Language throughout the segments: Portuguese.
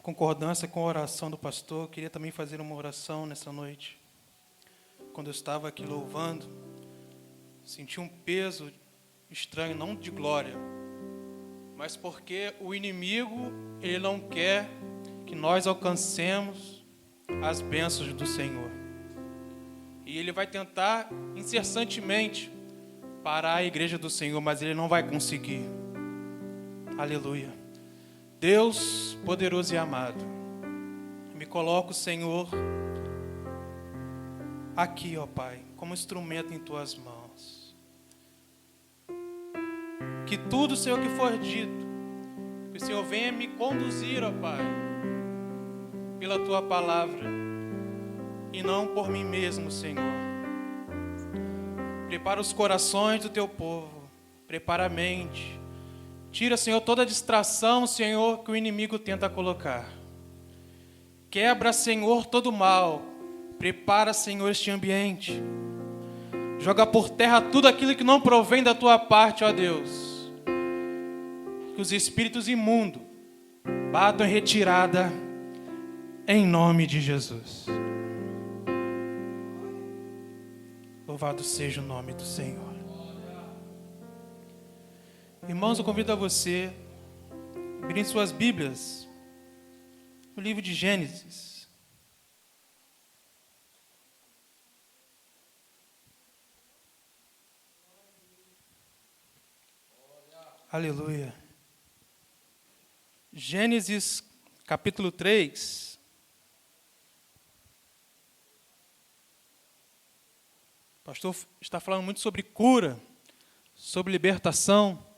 concordância com a oração do pastor, eu queria também fazer uma oração nessa noite. Quando eu estava aqui louvando, senti um peso estranho, não de glória, mas porque o inimigo, ele não quer que nós alcancemos as bênçãos do Senhor. E ele vai tentar incessantemente parar a igreja do Senhor, mas ele não vai conseguir. Aleluia. Deus poderoso e amado, me coloco, Senhor, aqui, ó Pai, como instrumento em Tuas mãos. Que tudo, Senhor, que for dito, que o Senhor venha me conduzir, ó Pai, pela Tua palavra, e não por mim mesmo, Senhor. Prepara os corações do Teu povo, prepara a mente. Tira, Senhor, toda a distração, Senhor, que o inimigo tenta colocar. Quebra, Senhor, todo o mal. Prepara, Senhor, este ambiente. Joga por terra tudo aquilo que não provém da Tua parte, ó Deus. Que os espíritos imundos batam em retirada, em nome de Jesus. Louvado seja o nome do Senhor. Irmãos, eu convido a você a abrir suas Bíblias no livro de Gênesis. Aleluia. Gênesis capítulo 3. O pastor está falando muito sobre cura, sobre libertação.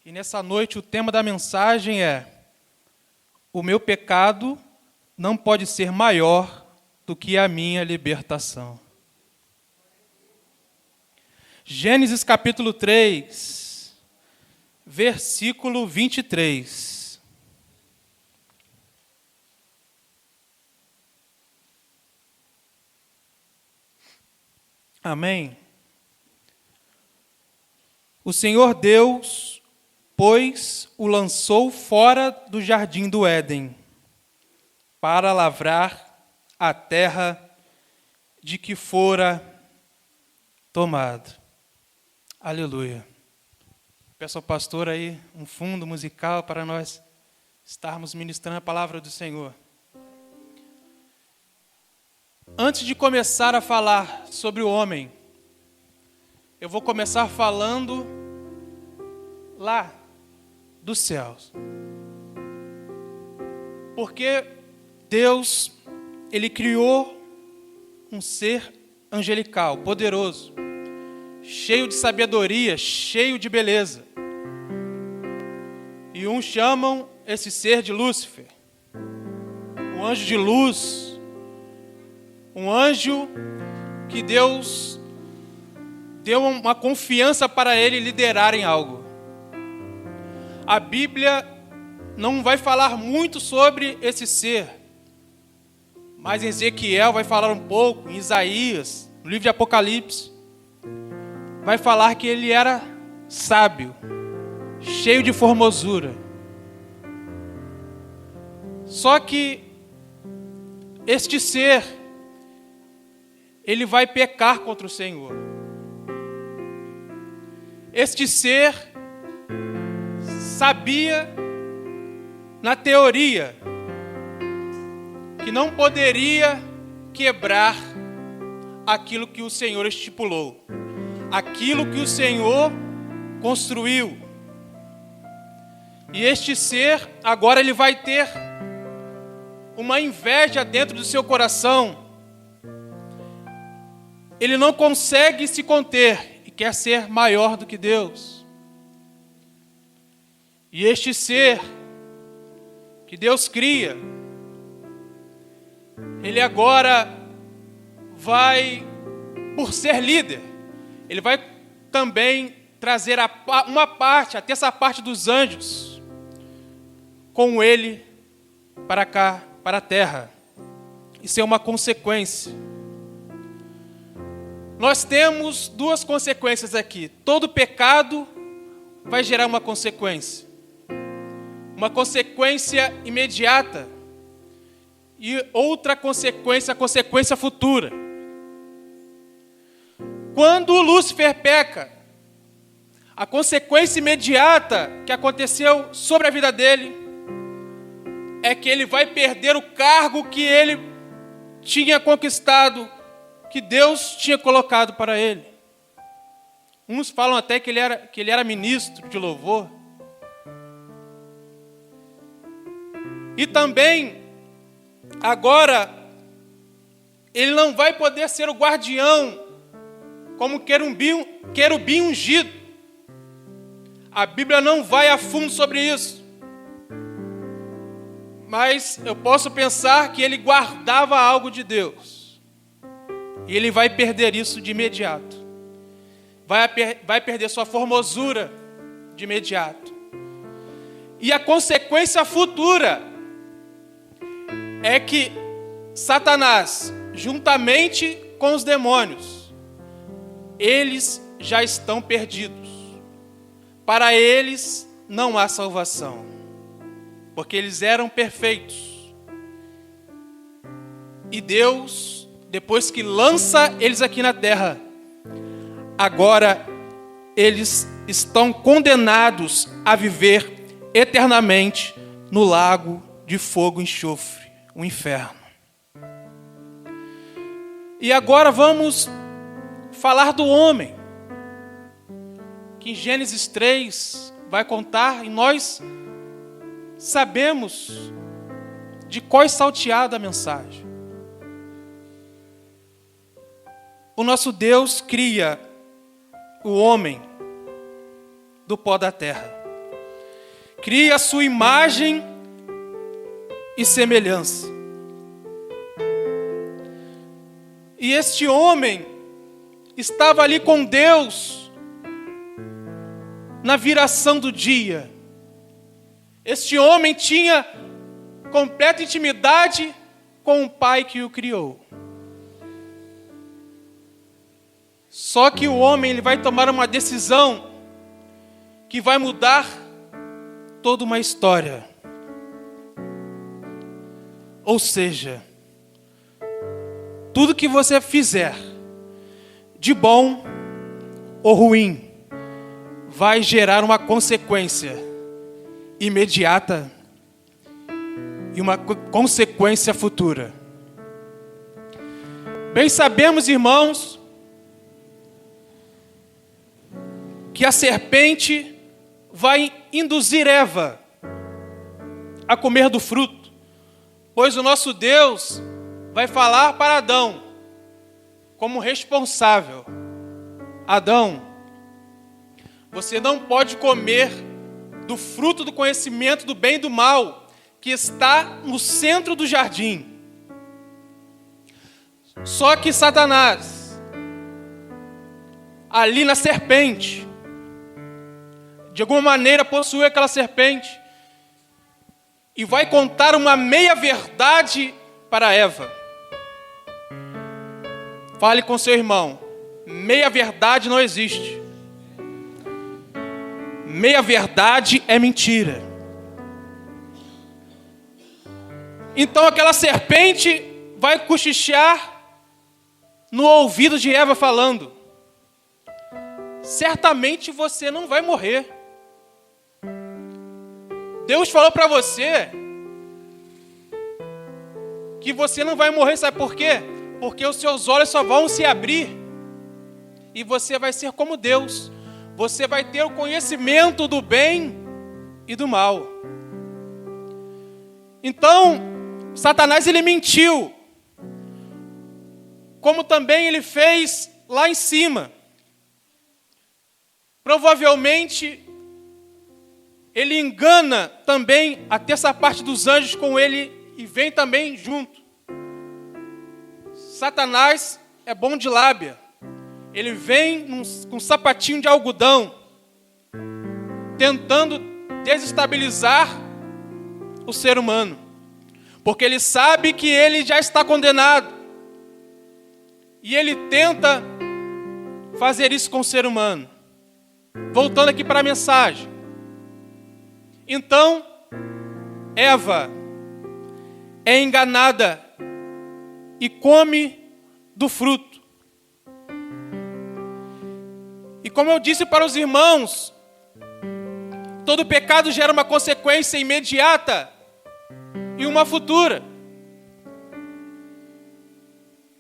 E nessa noite o tema da mensagem é: o meu pecado não pode ser maior do que a minha libertação. Gênesis capítulo 3, versículo 23. Amém. O Senhor Deus, pois, o lançou fora do jardim do Éden, para lavrar a terra de que fora tomado. Aleluia. Peço ao pastor aí um fundo musical para nós estarmos ministrando a palavra do Senhor. Antes de começar a falar sobre o homem, eu vou começar falando lá dos céus. Porque Deus, Ele criou um ser angelical, poderoso, cheio de sabedoria, cheio de beleza. E uns chamam esse ser de Lúcifer, um anjo de luz, um anjo que Deus deu uma confiança para ele liderar em algo. A Bíblia não vai falar muito sobre esse ser, mas em Ezequiel vai falar um pouco, em Isaías, no livro de Apocalipse, vai falar que ele era sábio, cheio de formosura. Só que este ser, ele vai pecar contra o Senhor. Este ser sabia, na teoria, que não poderia quebrar aquilo que o Senhor estipulou, aquilo que o Senhor construiu. E este ser, agora ele vai ter uma inveja dentro do seu coração. Ele não consegue se conter e quer ser maior do que Deus. E este ser que Deus cria, ele agora vai, por ser líder, ele vai também trazer uma parte, a terça parte dos anjos, com ele para cá, para a terra. Isso é uma consequência. Nós temos duas consequências aqui. Todo pecado vai gerar uma consequência. uma consequência imediata e outra consequência, a consequência futura. Quando Lúcifer peca, a consequência imediata que aconteceu sobre a vida dele é que ele vai perder o cargo que ele tinha conquistado, que Deus tinha colocado para ele. Uns falam até que ele era ministro de louvor. E também, agora, ele não vai poder ser o guardião como querubim ungido. A Bíblia não vai a fundo sobre isso. Mas eu posso pensar que ele guardava algo de Deus. E ele vai perder isso de imediato. Vai perder sua formosura de imediato. E a consequência futura é que Satanás, juntamente com os demônios, eles já estão perdidos. Para eles não há salvação, porque eles eram perfeitos. E Deus, depois que lança eles aqui na terra, agora eles estão condenados a viver eternamente no lago de fogo e enxofre, o inferno. E agora vamos falar do homem, que em Gênesis 3 vai contar, e nós sabemos de qual é salteada a mensagem. O nosso Deus cria o homem do pó da terra. Cria a sua imagem e semelhança. E este homem estava ali com Deus na viração do dia. Este homem tinha completa intimidade com o Pai que o criou. Só que o homem ele vai tomar uma decisão que vai mudar toda uma história. Ou seja, tudo que você fizer, de bom ou ruim, vai gerar uma consequência imediata e uma consequência futura. Bem sabemos, irmãos, que a serpente vai induzir Eva a comer do fruto, pois o nosso Deus vai falar para Adão como responsável: Adão, você não pode comer do fruto do conhecimento do bem e do mal, que está no centro do jardim. Só que Satanás, ali na serpente, de alguma maneira possui aquela serpente e vai contar uma meia-verdade para Eva. Fale com seu irmão: meia-verdade não existe. Meia-verdade é mentira. Então aquela serpente vai cochichar no ouvido de Eva falando: certamente você não vai morrer. Deus falou para você que você não vai morrer, sabe por quê? Porque os seus olhos só vão se abrir e você vai ser como Deus. Você vai ter o conhecimento do bem e do mal. Então, Satanás ele mentiu, como também ele fez lá em cima. Provavelmente, ele engana também a terça parte dos anjos com ele e vem também junto. Satanás é bom de lábia. Ele vem com um sapatinho de algodão, tentando desestabilizar o ser humano, porque ele sabe que ele já está condenado. E ele tenta fazer isso com o ser humano. Voltando aqui para a mensagem. Então, Eva é enganada e come do fruto. E como eu disse para os irmãos, todo pecado gera uma consequência imediata e uma futura.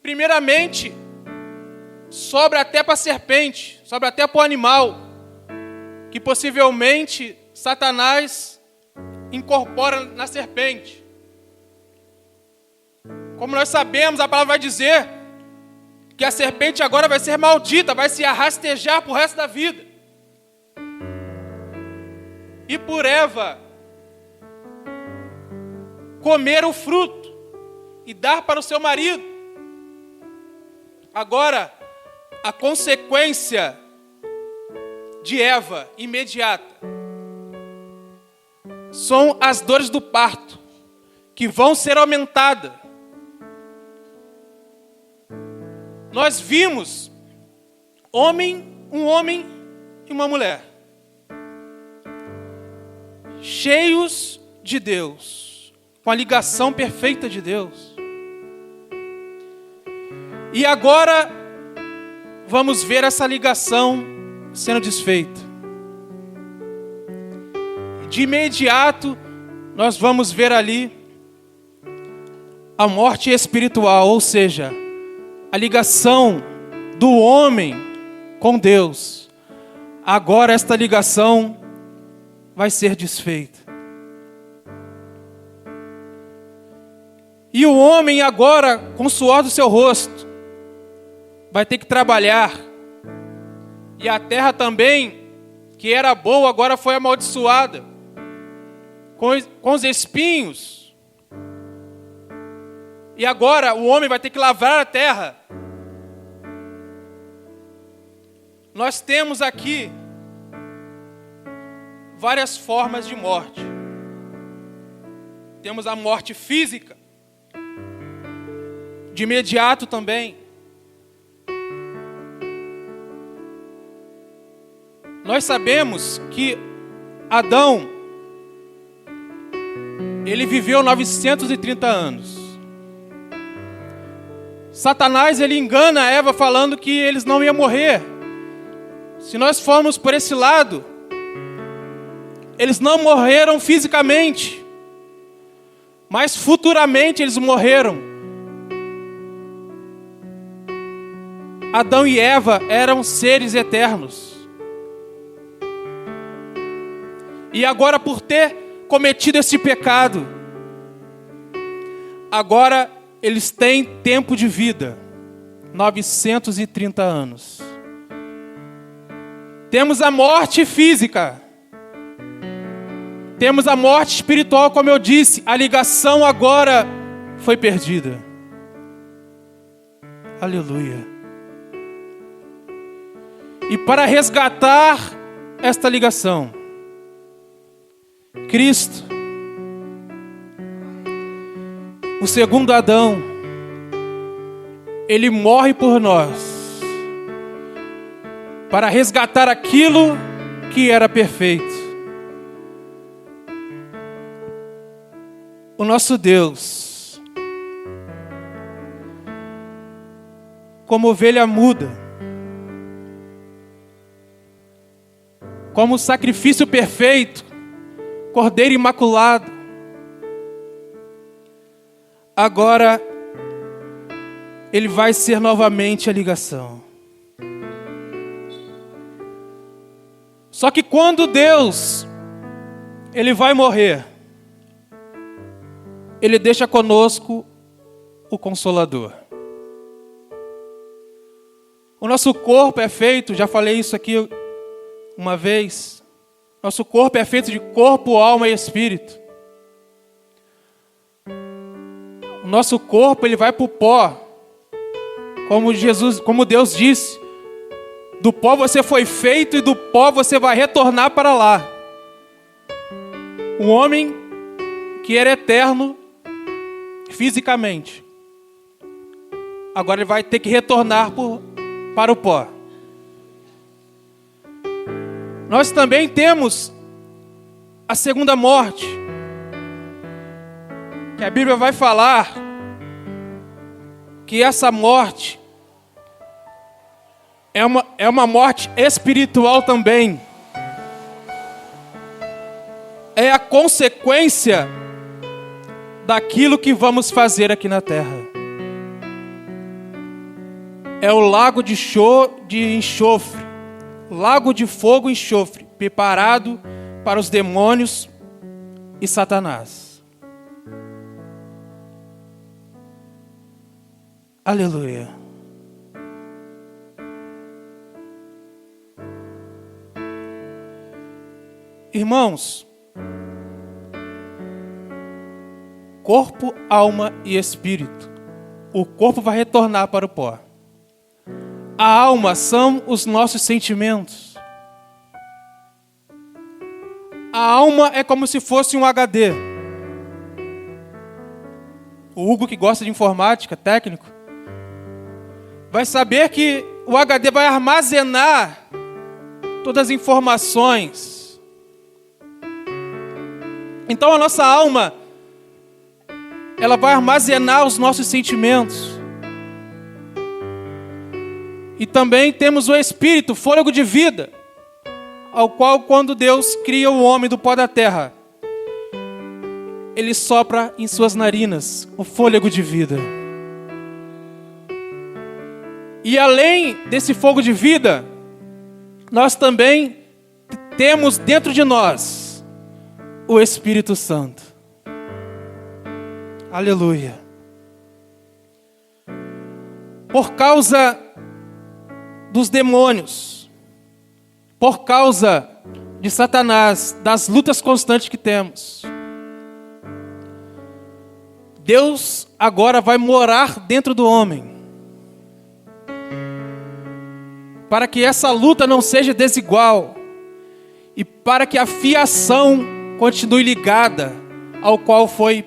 Primeiramente, sobra até para a serpente, sobra até para o animal, que possivelmente Satanás incorpora na serpente. Como nós sabemos, a palavra vai dizer que a serpente agora vai ser maldita, vai se arrastejar para o resto da vida. E por Eva comer o fruto e dar para o seu marido. Agora, a consequência de Eva imediata são as dores do parto, que vão ser aumentadas. Nós vimos um homem e uma mulher, cheios de Deus, com a ligação perfeita de Deus. E agora vamos ver essa ligação sendo desfeita. De imediato, nós vamos ver ali a morte espiritual, ou seja, a ligação do homem com Deus. Agora esta ligação vai ser desfeita. E o homem agora, com o suor do seu rosto, vai ter que trabalhar. E a terra também, que era boa, agora foi amaldiçoada, com os espinhos. E agora o homem vai ter que lavrar a terra. Nós temos aqui várias formas de morte. Temos a morte física, de imediato também. Nós sabemos que Adão, ele viveu 930 anos. Satanás, ele engana Eva falando que eles não iam morrer. Se nós formos por esse lado, eles não morreram fisicamente, mas futuramente eles morreram. Adão e Eva eram seres eternos. E agora, por ter cometido esse pecado, agora eles têm tempo de vida, 930 anos. Temos a morte física. Temos a morte espiritual, como eu disse. A ligação agora foi perdida. Aleluia. E para resgatar esta ligação, Cristo, o segundo Adão, ele morre por nós, para resgatar aquilo que era perfeito. O nosso Deus, como ovelha muda, como sacrifício perfeito, Cordeiro imaculado, agora ele vai ser novamente a ligação. Só que quando Deus, ele vai morrer, ele deixa conosco o Consolador. O nosso corpo é feito, já falei isso aqui uma vez, nosso corpo é feito de corpo, alma e espírito. O nosso corpo, ele vai para o pó, como Deus disse, do pó você foi feito e do pó você vai retornar para lá. O homem que era eterno fisicamente, agora ele vai ter que retornar para o pó. Nós também temos a segunda morte, que a Bíblia vai falar que essa morte é uma morte espiritual também. É a consequência daquilo que vamos fazer aqui na terra. É o lago de enxofre, lago de fogo e enxofre, preparado para os demônios e Satanás. Aleluia. Irmãos, corpo, alma e espírito. O corpo vai retornar para o pó. A alma são os nossos sentimentos. A alma é como se fosse um HD. O Hugo, que gosta de informática, técnico, vai saber que o HD vai armazenar todas as informações. Então a nossa alma, ela vai armazenar os nossos sentimentos. E também temos o Espírito, fôlego de vida, ao qual, quando Deus cria o homem do pó da terra, Ele sopra em suas narinas o fôlego de vida. E além desse fogo de vida, nós também temos dentro de nós o Espírito Santo. Aleluia. Por causa dos demônios, por causa de Satanás, das lutas constantes que temos, Deus agora vai morar dentro do homem, para que essa luta não seja desigual e para que a fiação continue ligada ao qual foi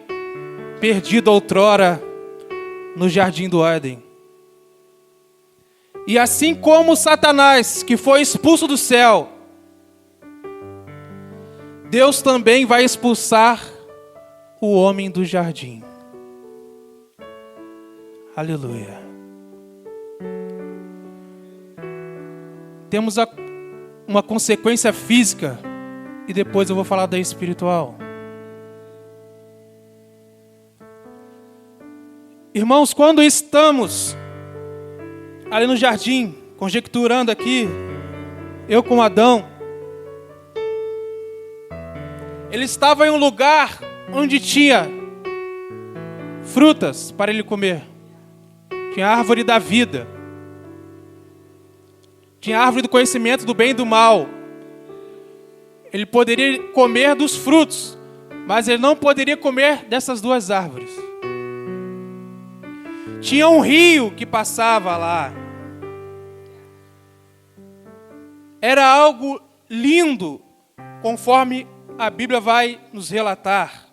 perdido outrora no jardim do Éden. E assim como Satanás, que foi expulso do céu, Deus também vai expulsar o homem do jardim. Aleluia. Temos uma consequência física e depois eu vou falar da espiritual. Irmãos, quando estamos ali no jardim, conjecturando aqui, eu com Adão, ele estava em um lugar onde tinha frutas para ele comer. Tinha a árvore da vida. Tinha a árvore do conhecimento do bem e do mal. Ele poderia comer dos frutos, mas ele não poderia comer dessas duas árvores. Tinha um rio que passava lá. Era algo lindo, conforme a Bíblia vai nos relatar.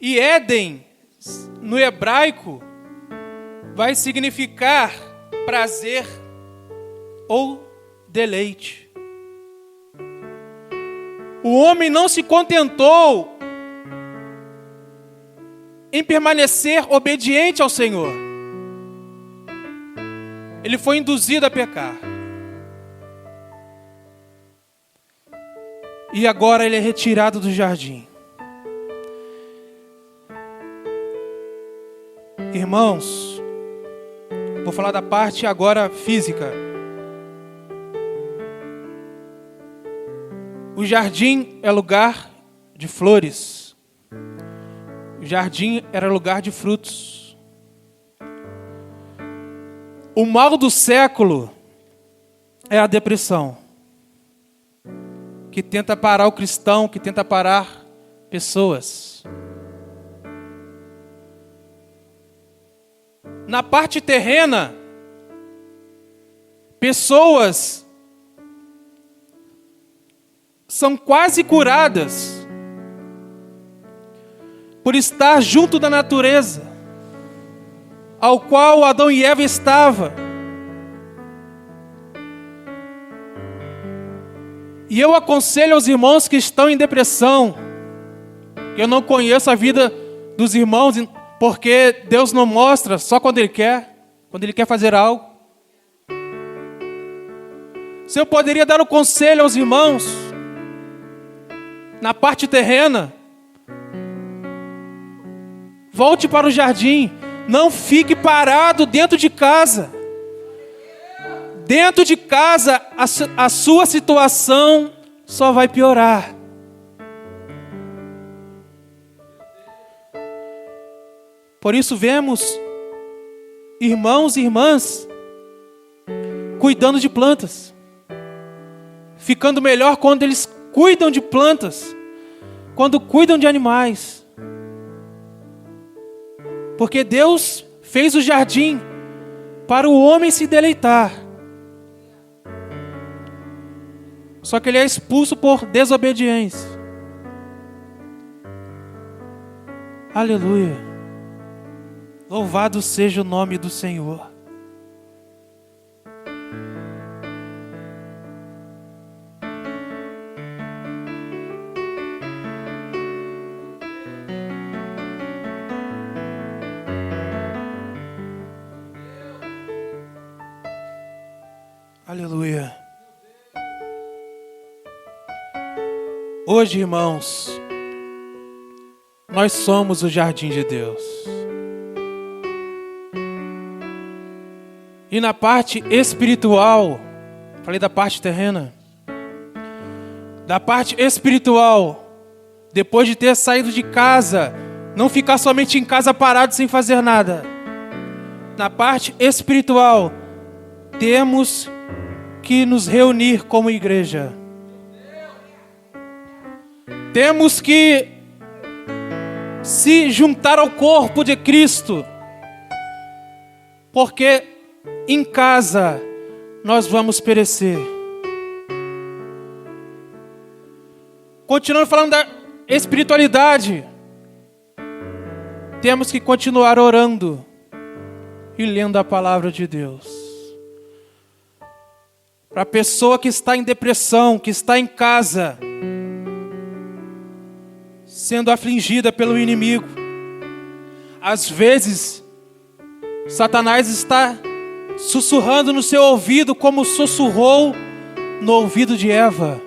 E Éden, no hebraico, vai significar prazer ou deleite. O homem não se contentou em permanecer obediente ao Senhor. Ele foi induzido a pecar. E agora ele é retirado do jardim. Irmãos, vou falar da parte agora física. O jardim é lugar de flores. O jardim era lugar de frutos. O mal do século é a depressão, que tenta parar o cristão, que tenta parar pessoas. Na parte terrena, pessoas são quase curadas por estar junto da natureza, ao qual Adão e Eva estavam. E eu aconselho aos irmãos que estão em depressão, que eu não conheço a vida dos irmãos, porque Deus não mostra só quando Ele quer fazer algo. Se eu poderia dar um conselho aos irmãos, na parte terrena, volte para o jardim, não fique parado dentro de casa. Dentro de casa, a sua situação só vai piorar. Por isso vemos irmãos e irmãs cuidando de plantas, ficando melhor quando eles cuidam de plantas, quando cuidam de animais. Porque Deus fez o jardim para o homem se deleitar. Só que ele é expulso por desobediência. Aleluia. Louvado seja o nome do Senhor. Aleluia. Hoje, irmãos, nós somos o jardim de Deus. E na parte espiritual, falei da parte terrena, da parte espiritual, depois de ter saído de casa, não ficar somente em casa parado sem fazer nada. Na parte espiritual, temos que nos reunir como igreja. Temos que se juntar ao corpo de Cristo, porque em casa nós vamos perecer. Continuando falando da espiritualidade, temos que continuar orando e lendo a palavra de Deus. Para a pessoa que está em depressão, que está em casa, sendo afligida pelo inimigo, às vezes Satanás está sussurrando no seu ouvido, como sussurrou no ouvido de Eva.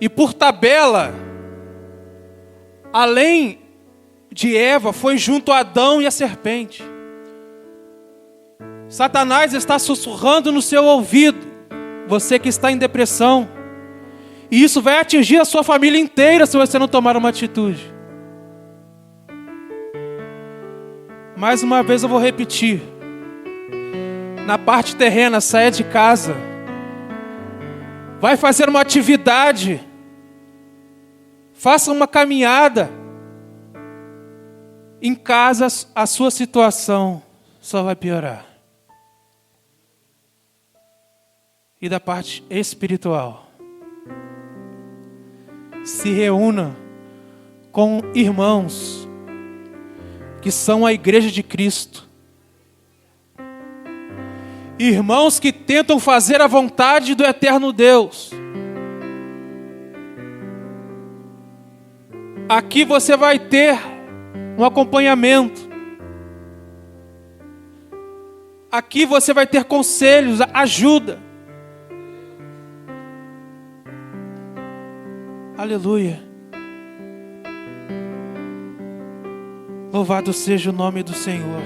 E por tabela, além de Eva, foi junto a Adão e a serpente. Satanás está sussurrando no seu ouvido, você que está em depressão, e isso vai atingir a sua família inteira se você não tomar uma atitude. Mais uma vez eu vou repetir. Na parte terrena, saia de casa. Vai fazer uma atividade. Faça uma caminhada. Em casa, a sua situação só vai piorar. E da parte espiritual, se reúna com irmãos que são a igreja de Cristo. Irmãos que tentam fazer a vontade do eterno Deus. Aqui você vai ter um acompanhamento. Aqui você vai ter conselhos, ajuda. Aleluia. Louvado seja o nome do Senhor.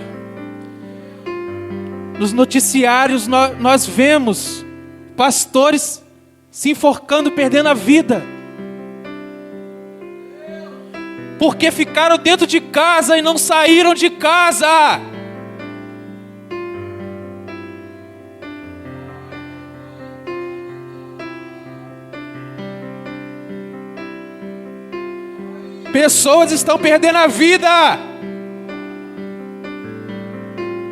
Nos noticiários nós vemos pastores se enforcando, perdendo a vida, porque ficaram dentro de casa e não saíram de casa. Pessoas estão perdendo a vida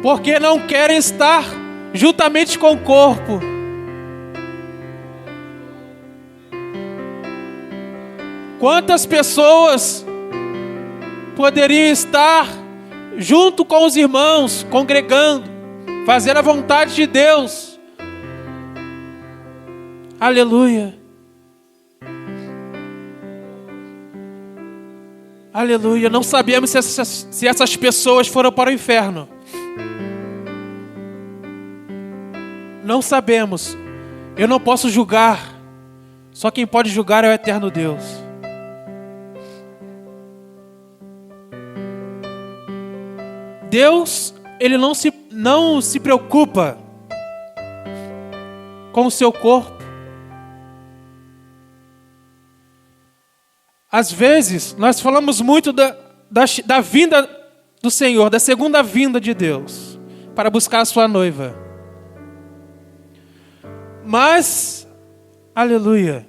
porque não querem estar juntamente com o corpo. Quantas pessoas poderiam estar junto com os irmãos, congregando, fazendo a vontade de Deus, Aleluia. Aleluia. Não sabemos se essas pessoas foram para o inferno. Não sabemos. Eu não posso julgar. Só quem pode julgar é o eterno Deus. Deus, Ele não se preocupa com o seu corpo. Às vezes, nós falamos muito da vinda do Senhor, da segunda vinda de Deus, para buscar a sua noiva. Mas, aleluia,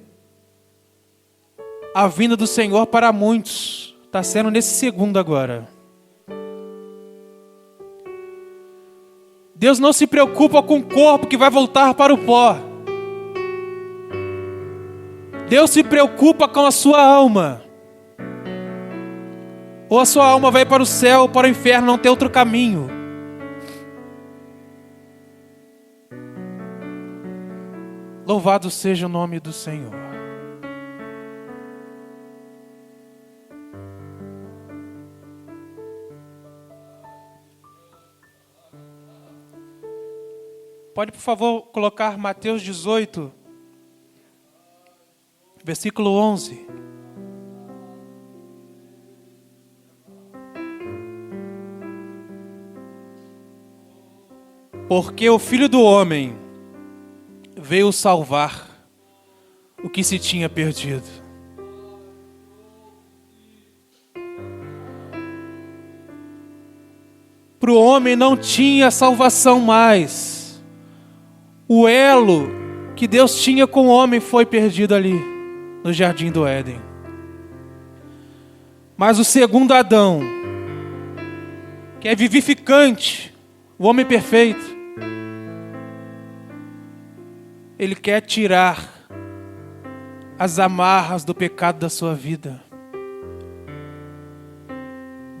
a vinda do Senhor para muitos está sendo nesse segundo agora. Deus não se preocupa com o corpo que vai voltar para o pó. Deus se preocupa com a sua alma. Ou a sua alma vai para o céu ou para o inferno, não tem outro caminho. Louvado seja o nome do Senhor. Pode, por favor, colocar Mateus 18, versículo 11. Porque o Filho do Homem veio salvar o que se tinha perdido. Para o homem não tinha salvação mais. O elo que Deus tinha com o homem foi perdido ali, no jardim do Éden. Mas o segundo Adão, que é vivificante, o homem perfeito, ele quer tirar as amarras do pecado da sua vida.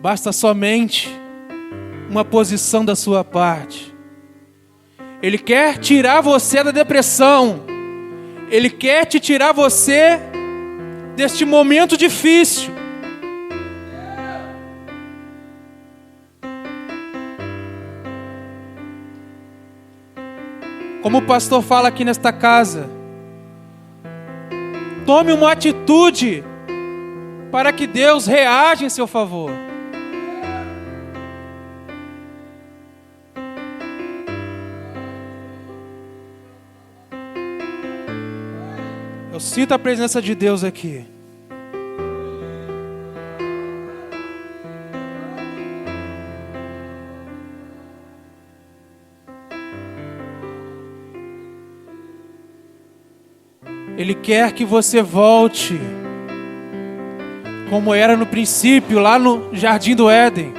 Basta somente uma posição da sua parte. Ele quer tirar você da depressão. Ele quer te tirar você deste momento difícil. Como o pastor fala aqui nesta casa, tome uma atitude para que Deus reaja em seu favor. Eu sinto a presença de Deus aqui. Ele quer que você volte como era no princípio, lá no Jardim do Éden.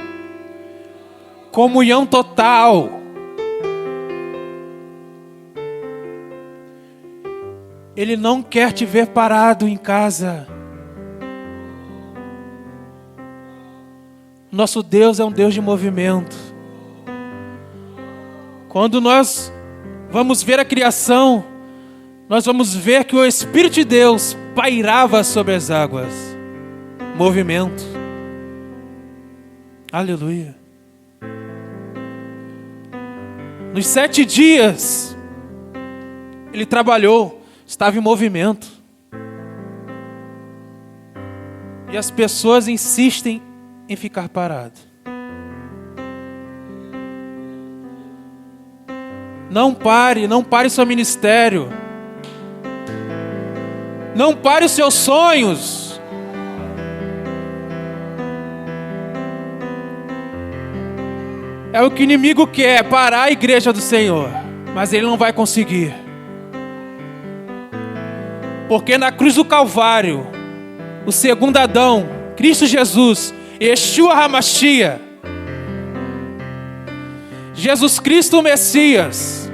Comunhão total. Ele não quer te ver parado em casa. Nosso Deus é um Deus de movimento. Quando nós vamos ver a criação, nós vamos ver que o Espírito de Deus pairava sobre as águas. Movimento. Aleluia. Nos 7 dias, Ele trabalhou, estava em movimento. E as pessoas insistem em ficar parado. Não pare seu ministério. Não pare os seus sonhos. É o que o inimigo quer, parar a igreja do Senhor. Mas ele não vai conseguir. Porque na cruz do Calvário, o segundo Adão, Cristo Jesus, Yeshua HaMashiach, Jesus Cristo o Messias,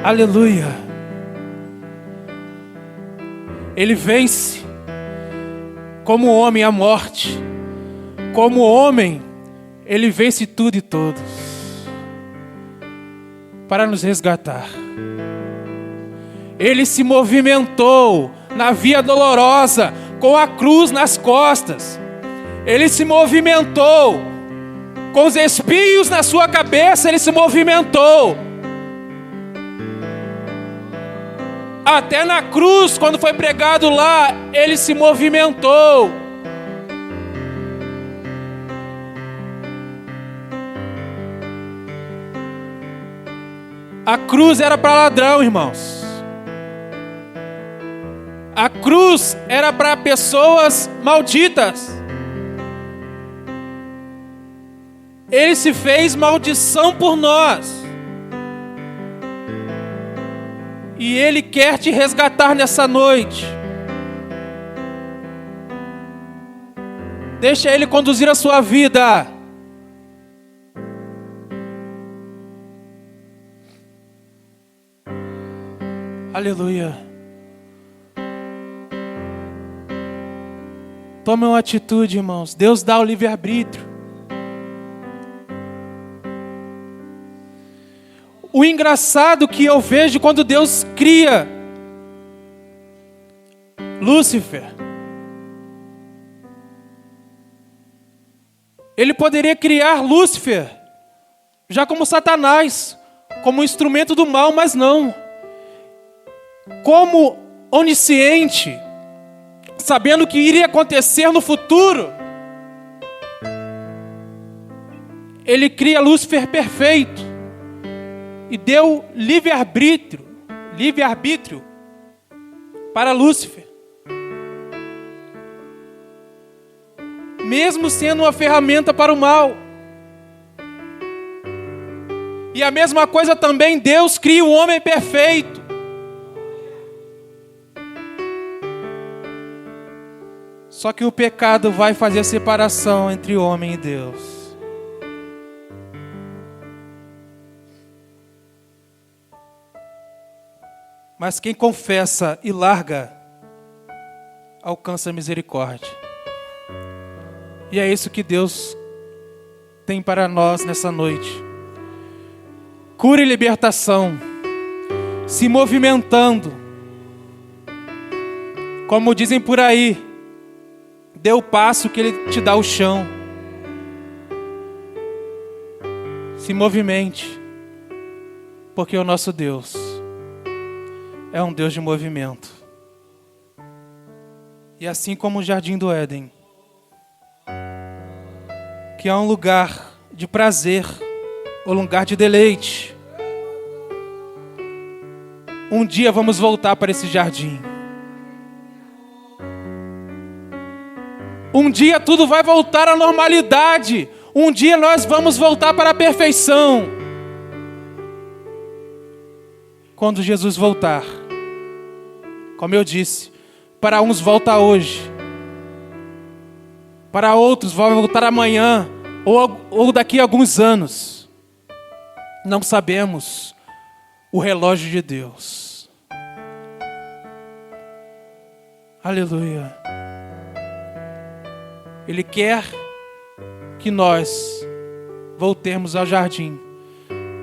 aleluia, Ele vence como homem a morte. Como homem, Ele vence tudo e todos para nos resgatar. Ele se movimentou na via dolorosa, com a cruz nas costas. Ele se movimentou com os espinhos na sua cabeça. Ele se movimentou. Até na cruz, quando foi pregado lá, ele se movimentou. A cruz era para ladrão, irmãos. A cruz era para pessoas malditas. Ele se fez maldição por nós. E Ele quer te resgatar nessa noite. Deixa Ele conduzir a sua vida. Aleluia. Tome uma atitude, irmãos. Deus dá o livre-arbítrio. O engraçado que eu vejo quando Deus cria Lúcifer, Ele poderia criar Lúcifer já como Satanás, como instrumento do mal, mas não. Como onisciente, sabendo o que iria acontecer no futuro, Ele cria Lúcifer perfeito e deu livre-arbítrio para Lúcifer. Mesmo sendo uma ferramenta para o mal. E a mesma coisa também, Deus cria o homem perfeito. Só que o pecado vai fazer a separação entre o homem e Deus. Mas quem confessa e larga, alcança a misericórdia. E é isso que Deus tem para nós nessa noite. Cura e libertação, se movimentando. Como dizem por aí, dê o passo que Ele te dá o chão. Se movimente, porque o nosso Deus é um Deus de movimento. E assim como o Jardim do Éden, que é um lugar de prazer, um lugar de deleite, um dia vamos voltar para esse jardim. Um dia tudo vai voltar à normalidade. Um dia nós vamos voltar para a perfeição. Quando Jesus voltar, como eu disse, para uns volta hoje, para outros vai voltar amanhã, ou daqui a alguns anos. Não sabemos o relógio de Deus. Aleluia. Ele quer que nós voltemos ao jardim,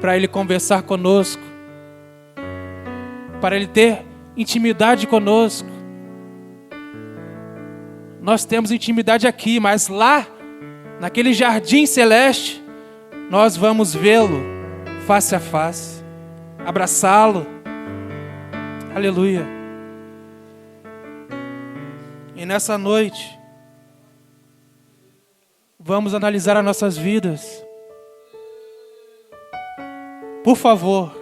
para Ele conversar conosco, para Ele ter intimidade conosco. Nós temos intimidade aqui, mas lá, naquele jardim celeste, nós vamos vê-lo face a face, abraçá-lo. Aleluia. E nessa noite, vamos analisar as nossas vidas. Por favor,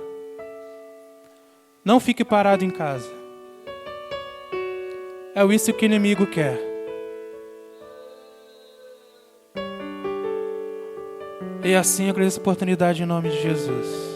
não fique parado em casa. É isso que o inimigo quer. E assim eu agradeço a oportunidade em nome de Jesus.